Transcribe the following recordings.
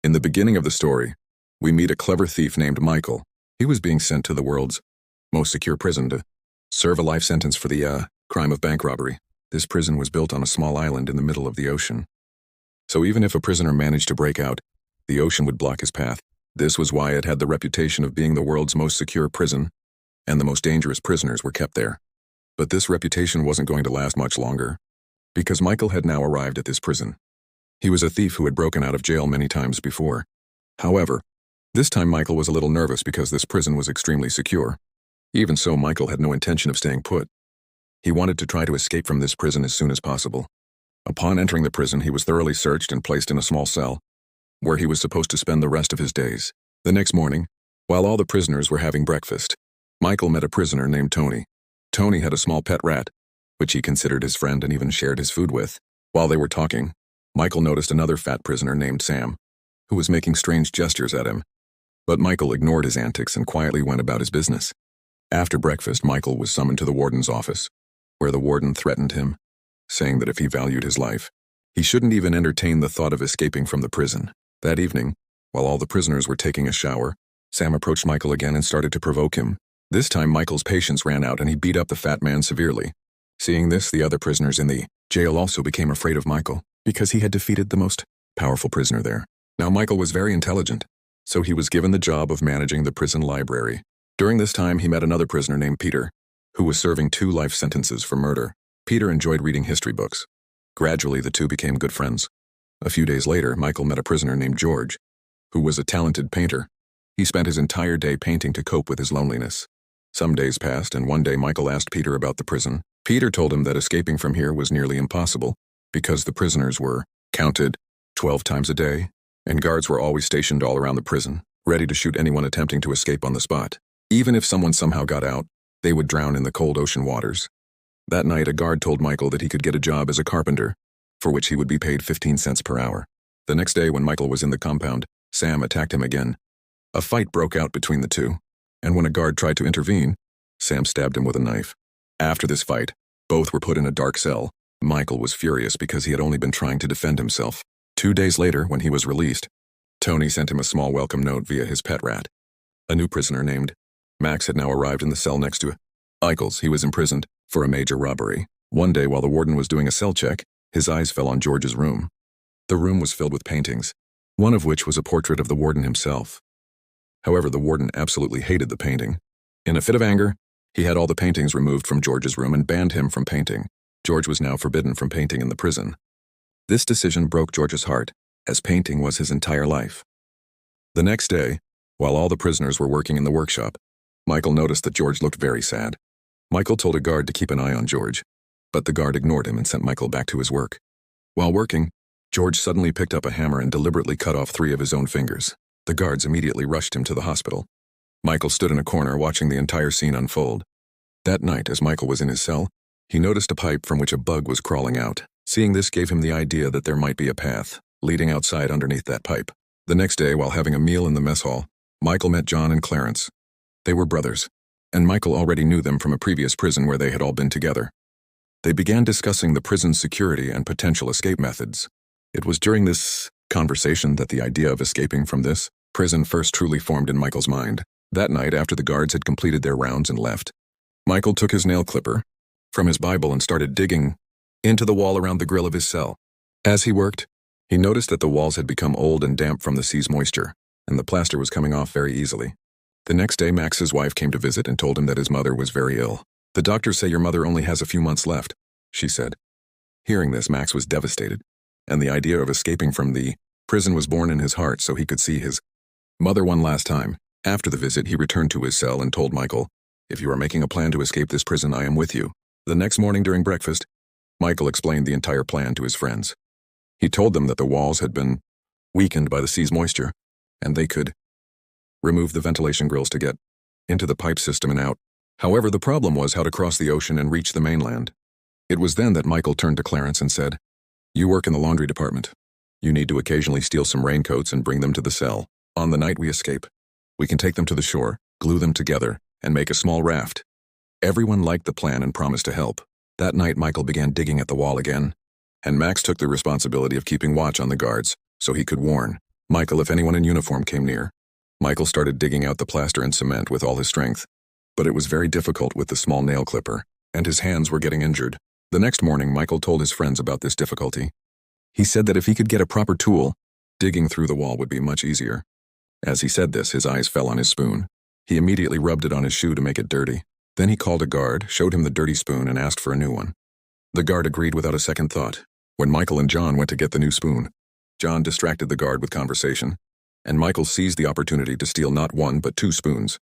In the beginning of the story, we meet a clever thief named Michael. He was being sent to the world's most secure prison to serve a life sentence for the crime of bank robbery. This prison was built on a small island in the middle of the ocean. So even if a prisoner managed to break out, the ocean would block his path. This was why it had the reputation of being the world's most secure prison, and the most dangerous prisoners were kept there. But this reputation wasn't going to last much longer, because Michael had now arrived at this prison. He was a thief who had broken out of jail many times before. However, this time Michael was a little nervous because this prison was extremely secure. Even so, Michael had no intention of staying put. He wanted to try to escape from this prison as soon as possible. Upon entering the prison, he was thoroughly searched and placed in a small cell, where he was supposed to spend the rest of his days. The next morning, while all the prisoners were having breakfast, Michael met a prisoner named Tony. Tony had a small pet rat, which he considered his friend and even shared his food with. While they were talking, Michael noticed another fat prisoner named Sam, who was making strange gestures at him. But Michael ignored his antics and quietly went about his business. After breakfast, Michael was summoned to the warden's office, where the warden threatened him, saying that if he valued his life, he shouldn't even entertain the thought of escaping from the prison. That evening, while all the prisoners were taking a shower, Sam approached Michael again and started to provoke him. This time Michael's patience ran out and he beat up the fat man severely. Seeing this, the other prisoners in the jail also became afraid of Michael, because he had defeated the most powerful prisoner there. Now Michael was very intelligent, so he was given the job of managing the prison library. During this time, he met another prisoner named Peter, who was serving 2 life sentences for murder. Peter enjoyed reading history books. Gradually, the two became good friends. A few days later, Michael met a prisoner named George, who was a talented painter. He spent his entire day painting to cope with his loneliness. Some days passed, and one day Michael asked Peter about the prison. Peter told him that escaping from here was nearly impossible, because the prisoners were counted 12 times a day, and guards were always stationed all around the prison, ready to shoot anyone attempting to escape on the spot. Even if someone somehow got out, they would drown in the cold ocean waters. That night, a guard told Michael that he could get a job as a carpenter, for which he would be paid 15 cents per hour. The next day, when Michael was in the compound, Sam attacked him again. A fight broke out between the two, and when a guard tried to intervene, Sam stabbed him with a knife. After this fight, both were put in a dark cell. Michael was furious because he had only been trying to defend himself. 2 days later, when he was released, Tony sent him a small welcome note via his pet rat. A new prisoner named Max had now arrived in the cell next to Michael's. He was imprisoned for a major robbery. One day, while the warden was doing a cell check, his eyes fell on George's room. The room was filled with paintings, one of which was a portrait of the warden himself. However, the warden absolutely hated the painting. In a fit of anger, he had all the paintings removed from George's room and banned him from painting. George was now forbidden from painting in the prison. This decision broke George's heart, as painting was his entire life. The next day, while all the prisoners were working in the workshop, Michael noticed that George looked very sad. Michael told a guard to keep an eye on George, but the guard ignored him and sent Michael back to his work. While working, George suddenly picked up a hammer and deliberately cut off 3 of his own fingers. The guards immediately rushed him to the hospital. Michael stood in a corner watching the entire scene unfold. That night, as Michael was in his cell, he noticed a pipe from which a bug was crawling out. Seeing this gave him the idea that there might be a path leading outside underneath that pipe. The next day, while having a meal in the mess hall, Michael met John and Clarence. They were brothers, and Michael already knew them from a previous prison where they had all been together. They began discussing the prison's security and potential escape methods. It was during this conversation that the idea of escaping from this prison first truly formed in Michael's mind. That night, after the guards had completed their rounds and left, Michael took his nail clipper from his Bible and started digging into the wall around the grill of his cell. As he worked, he noticed that the walls had become old and damp from the sea's moisture, and the plaster was coming off very easily. The next day, Max's wife came to visit and told him that his mother was very ill. "The doctors say your mother only has a few months left," she said. Hearing this, Max was devastated, and the idea of escaping from the prison was born in his heart so he could see his mother one last time. After the visit, he returned to his cell and told Michael, "If you are making a plan to escape this prison, I am with you." The next morning during breakfast, Michael explained the entire plan to his friends. He told them that the walls had been weakened by the sea's moisture, and they could remove the ventilation grills to get into the pipe system and out. However, the problem was how to cross the ocean and reach the mainland. It was then that Michael turned to Clarence and said, "You work in the laundry department. You need to occasionally steal some raincoats and bring them to the cell. On the night we escape, we can take them to the shore, glue them together, and make a small raft." Everyone liked the plan and promised to help. That night, Michael began digging at the wall again, and Max took the responsibility of keeping watch on the guards so he could warn Michael if anyone in uniform came near. Michael started digging out the plaster and cement with all his strength, but it was very difficult with the small nail clipper, and his hands were getting injured. The next morning, Michael told his friends about this difficulty. He said that if he could get a proper tool, digging through the wall would be much easier. As he said this, his eyes fell on his spoon. He immediately rubbed it on his shoe to make it dirty. Then he called a guard, showed him the dirty spoon, and asked for a new one. The guard agreed without a second thought. When Michael and John went to get the new spoon, John distracted the guard with conversation, and Michael seized the opportunity to steal not one but 2 spoons.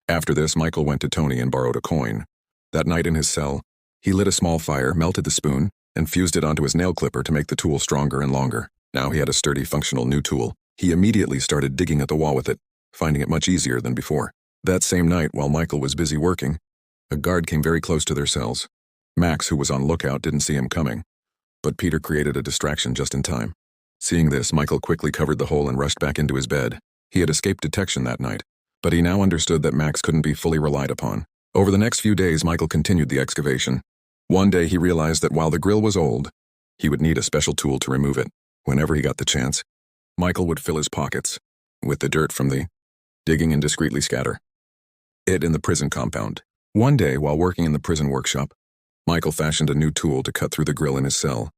After this, Michael went to Tony and borrowed a coin. That night in his cell, he lit a small fire, melted the spoon, and fused it onto his nail clipper to make the tool stronger and longer. Now he had a sturdy, functional new tool. He immediately started digging at the wall with it, finding it much easier than before. That same night, while Michael was busy working, a guard came very close to their cells. Max, who was on lookout, didn't see him coming, but Peter created a distraction just in time. Seeing this, Michael quickly covered the hole and rushed back into his bed. He had escaped detection that night, but he now understood that Max couldn't be fully relied upon. Over the next few days, Michael continued the excavation. One day he realized that while the grill was old, he would need a special tool to remove it. Whenever he got the chance, Michael would fill his pockets with the dirt from the digging and discreetly scatter it in the prison compound. One day, while working in the prison workshop, Michael fashioned a new tool to cut through the grill in his cell.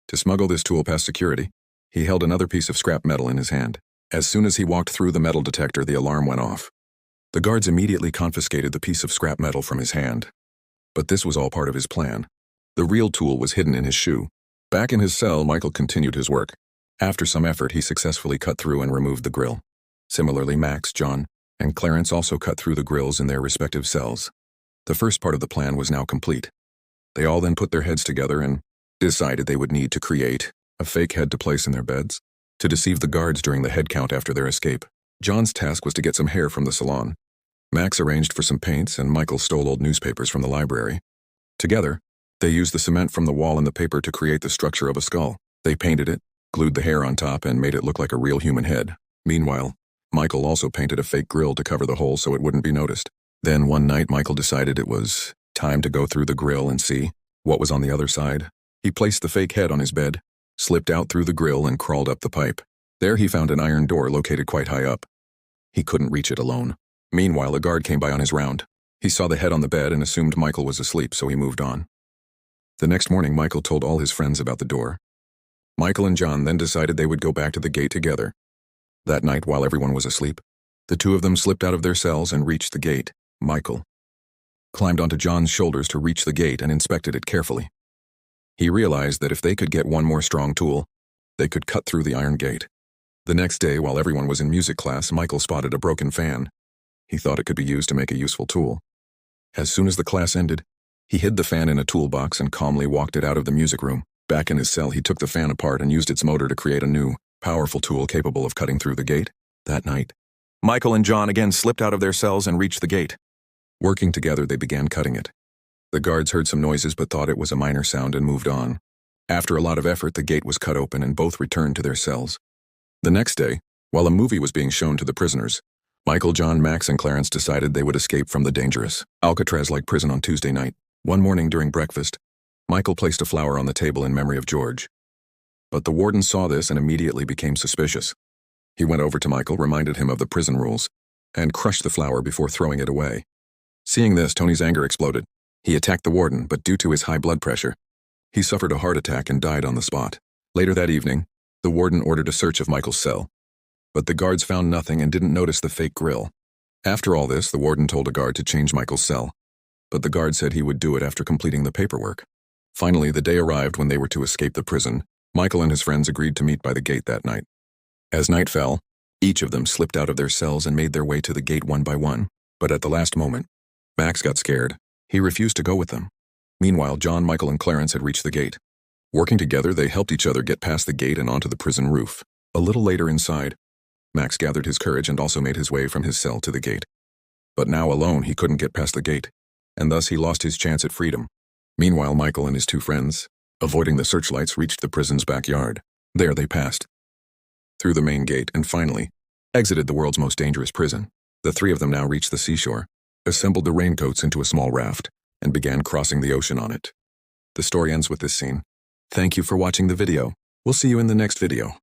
To smuggle this tool past security, he held another piece of scrap metal in his hand. As soon as he walked through the metal detector, the alarm went off. The guards immediately confiscated the piece of scrap metal from his hand. But this was all part of his plan. The real tool was hidden in his shoe. Back in his cell, Michael continued his work. After some effort, he successfully cut through and removed the grill. Similarly, Max, John, and Clarence also cut through the grills in their respective cells. The first part of the plan was now complete. They all then put their heads together and decided they would need to create a fake head to place in their beds to deceive the guards during the head count after their escape. John's task was to get some hair from the salon. Max arranged for some paints, and Michael stole old newspapers from the library. Together, they used the cement from the wall and the paper to create the structure of a skull. They painted it, glued the hair on top, and made it look like a real human head. Meanwhile, Michael also painted a fake grill to cover the hole so it wouldn't be noticed. Then one night, Michael decided it was time to go through the grill and see what was on the other side. He placed the fake head on his bed, slipped out through the grill, and crawled up the pipe. There he found an iron door located quite high up. He couldn't reach it alone. Meanwhile, a guard came by on his round. He saw the head on the bed and assumed Michael was asleep, so he moved on. The next morning, Michael told all his friends about the door. Michael and John then decided they would go back to the gate together. That night, while everyone was asleep, the 2 of them slipped out of their cells and reached the gate. Michael climbed onto John's shoulders to reach the gate and inspected it carefully. He realized that if they could get one more strong tool, they could cut through the iron gate. The next day, while everyone was in music class, Michael spotted a broken fan. He thought it could be used to make a useful tool. As soon as the class ended, he hid the fan in a toolbox and calmly walked it out of the music room. Back in his cell, he took the fan apart and used its motor to create a new, powerful tool capable of cutting through the gate. That night, Michael and John again slipped out of their cells and reached the gate. Working together, they began cutting it. The guards heard some noises but thought it was a minor sound and moved on. After a lot of effort, the gate was cut open and both returned to their cells. The next day, while a movie was being shown to the prisoners, Michael, John, Max, and Clarence decided they would escape from the dangerous Alcatraz-like prison on Tuesday night. One morning during breakfast, Michael placed a flower on the table in memory of George. But the warden saw this and immediately became suspicious. He went over to Michael, reminded him of the prison rules, and crushed the flower before throwing it away. Seeing this, Tony's anger exploded. He attacked the warden, but due to his high blood pressure, he suffered a heart attack and died on the spot. Later that evening, the warden ordered a search of Michael's cell. But the guards found nothing and didn't notice the fake grill. After all this, the warden told a guard to change Michael's cell. But the guard said he would do it after completing the paperwork. Finally, the day arrived when they were to escape the prison. Michael and his friends agreed to meet by the gate that night. As night fell, each of them slipped out of their cells and made their way to the gate one by one. But at the last moment, Max got scared. He refused to go with them. Meanwhile, John, Michael, and Clarence had reached the gate. Working together, they helped each other get past the gate and onto the prison roof. A little later inside, Max gathered his courage and also made his way from his cell to the gate. But now alone, he couldn't get past the gate, and thus he lost his chance at freedom. Meanwhile, Michael and his 2 friends, avoiding the searchlights, reached the prison's backyard. There they passed through the main gate and finally exited the world's most dangerous prison. The 3 of them now reached the seashore, assembled the raincoats into a small raft, and began crossing the ocean on it. The story ends with this scene. Thank you for watching the video. We'll see you in the next video.